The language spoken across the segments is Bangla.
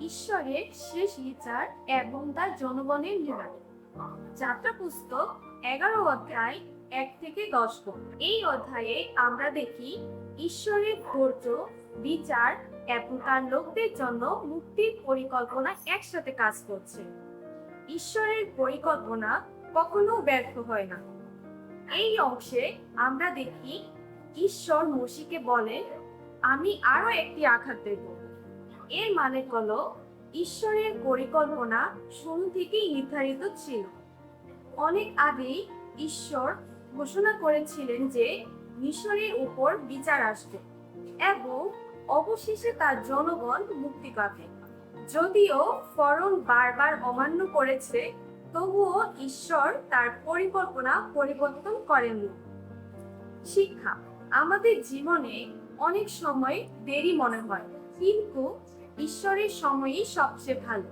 ঈশ্বরের শেষ বিচার এবং তার জনগণের নির্মাণ। যাত্রা পুস্তক 11 অধ্যায় 1 থেকে 10 পদ। এই অধ্যায়ে আমরা দেখি ঈশ্বরের ধৈর্য, বিচার এবং তার লোকদের জন্য মুক্তির পরিকল্পনা একসাথে কাজ করছে। ঈশ্বরের পরিকল্পনা কখনো ব্যর্থ হয় না। এই অংশে আমরা দেখি ঈশ্বর মসিকে বলে, আমি আরো একটি আঘাত দেব। এর মানে হলো ঈশ্বরের পরিকল্পনা শুরু থেকেই নির্ধারিত ছিল। অনেক আগেই ঈশ্বর ঘোষণা করেছিলেন যে মিশরের উপর বিচার আসবে এবং অবশেষে তার জনগণ মুক্তি পাবে। যদিও ফরন বারবার অমান্য করেছে, তবুও ঈশ্বর তার পরিকল্পনা পরিবর্তন করেননি। শিক্ষা: আমাদের জীবনে অনেক সময় দেরি মনে হয়, কিন্তু ঈশ্বরের সময়ই সবচেয়ে ভালো।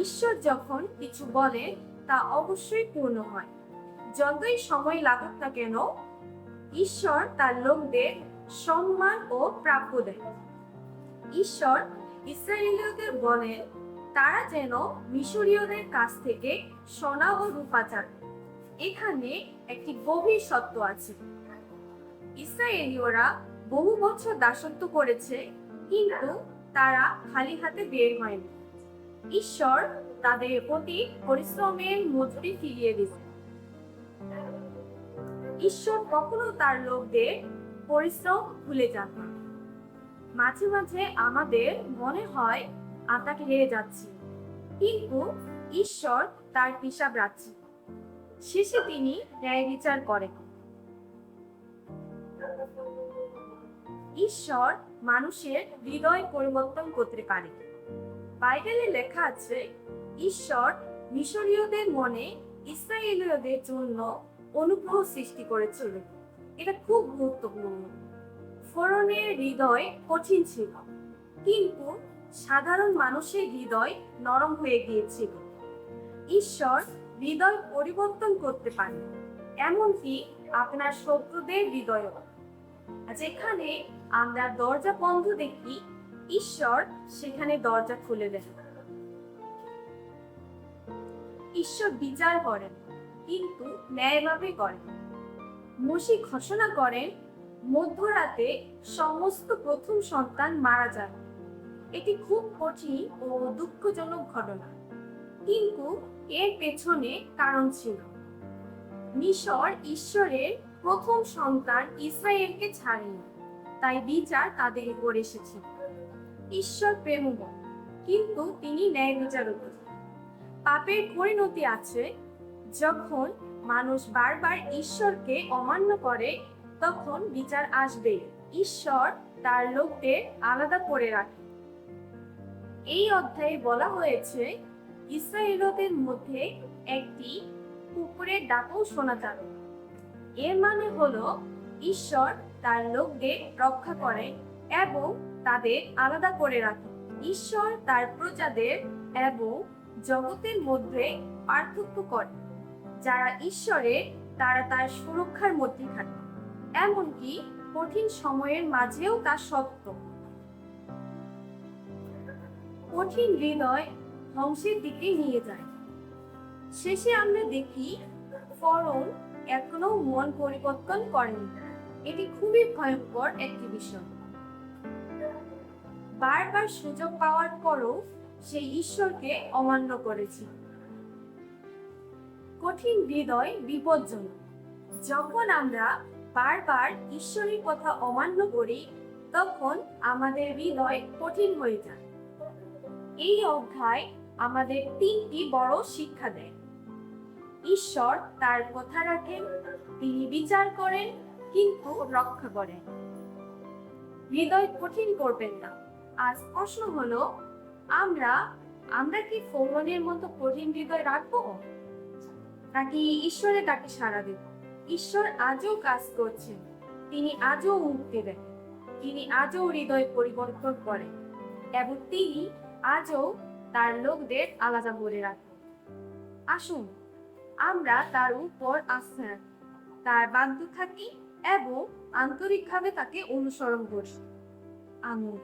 ঈশ্বর যখন কিছু বলে তা অবশ্যই পূর্ণ হয়। যতই সময় লাগুক না কেন, ঈশ্বর তার লোকদের সম্মান ও প্রাপ্য দেয়। ঈশ্বর ইসরায়েলীয়দের বলেন তারা যেন মিশরীয়দের কাছ থেকে সোনা ও রূপা চান। এখানে একটি গভীর সত্য আছে। ইসরায়েলীয়রা বহু বছর দাসত্ব করেছে, কিন্তু তারা খালি হাতে বের হয়নি। ঈশ্বর তাদের প্রতি পরিশ্রমের মজুরি ফিরিয়ে দিয়েছে। ঈশ্বর কখনো তার লোকদের পরিশ্রম ভুলে যান না। মাঝে মাঝে আমাদের মনে হয় আতাকে হেরে যাচ্ছি, কিন্তু ঈশ্বর তার হিসাব রাখছেন। শেষে তিনি ন্যায় বিচার করেন। ঈশ্বর মানুষের হৃদয় পরিবর্তন করতে পারে। বাইবেলে লেখা আছে, ঈশ্বর মিশরীয়দের মনে ইসরায়েলীয়দের জন্য অনুগ্রহ সৃষ্টি করেছিলেন। এটা খুব গুরুত্বপূর্ণ। ফরনের হৃদয় কঠিন ছিল, কিন্তু সাধারণ মানুষের হৃদয় নরম হয়ে গিয়েছিল। ঈশ্বর হৃদয় পরিবর্তন করতে পারেন, এমনকি আপনার শত্রুদের হৃদয়ও। যেখানে আমরা দরজা বন্ধ দেখি, ঈশ্বর সেখানে দরজা খুলে দেন। ঈশ্বর বিচার করেন, কিন্তু ন্যায়ভাবে করেন। মসি ঘোষণা করেন মধ্যরাতে সমস্ত প্রথম সন্তান মারা যায়। এটি খুব কঠিন ও দুঃখজনক ঘটনা, কিন্তু এর পেছনে কারণ ছিল। মিশর ঈশ্বরের প্রথম সন্তান ইসরায়েলকে ছাড়েনি, তাই বিচার তাদের উপর এসেছিল। ঈশ্বর প্রেমময়, কিন্তু তিনি ন্যায় বিচারক। পাপের পরিণতি আছে। যখন মানুষ বারবার ঈশ্বরকে অমান্য করে, তখন বিচার আসবে। ঈশ্বর তার লোকদের আলাদা করে রাখে। এই অধ্যায়ে বলা হয়েছে ইসরায়েলীয়দের মধ্যে একটি কুকুরের ডাকও শোনা যাবে। এর মানে হলো ঈশ্বর তার লোকদের রক্ষা করে এবং তাদের আলাদা করে রাখে। ঈশ্বর তার প্রজাদের এবং জগতের মধ্যে পার্থক্য করে। যারা ঈশ্বরের, তারা তার সুরক্ষার মধ্যে থাকে, এমনকি কঠিন সময়ের মাঝেও তা সত্য। কঠিন হৃদয় ধ্বংসের দিকে নিয়ে যায়। শেষে আমরা দেখি ফরন এখনো মন পরিবর্তন করেনি। এটি খুবই ভয়ঙ্কর একটি বিষয়। বারবার সুযোগ পাওয়ার পরও সে ঈশ্বরকে অমান্য করেছে। কঠিন হৃদয় বিপজ্জনক। যখন আমরা বারবার ঈশ্বরের কথা অমান্য করি, তখন আমাদের হৃদয় কঠিন হয়ে যায়। এই অধ্যায় আমাদের তিনটি বড় শিক্ষা দেয়। ঈশ্বর তার কথা রাখেন, তিনি বিচার করেন, কিন্তু রক্ষা করেন। হৃদয় কঠিন করবেন না। আজ প্রশ্ন হলো, আমরা কি ফরনের মতো কঠিন হৃদয় রাখবো, নাকি ঈশ্বরের ডাকে সাড়া দেব? ঈশ্বর আজও কাজ করছেন। তিনি আজও মুক্তি দেন। তিনি আজও হৃদয় পরিবর্তন করেন এবং তিনি আজও তার লোকদের আলাদা করে রাখেন। আসুন আমরা তার উপর আস্থা রাখি, তার বাধ্য থাকি এবং আন্তরিকভাবে তাকে অনুসরণ করি। আমিন।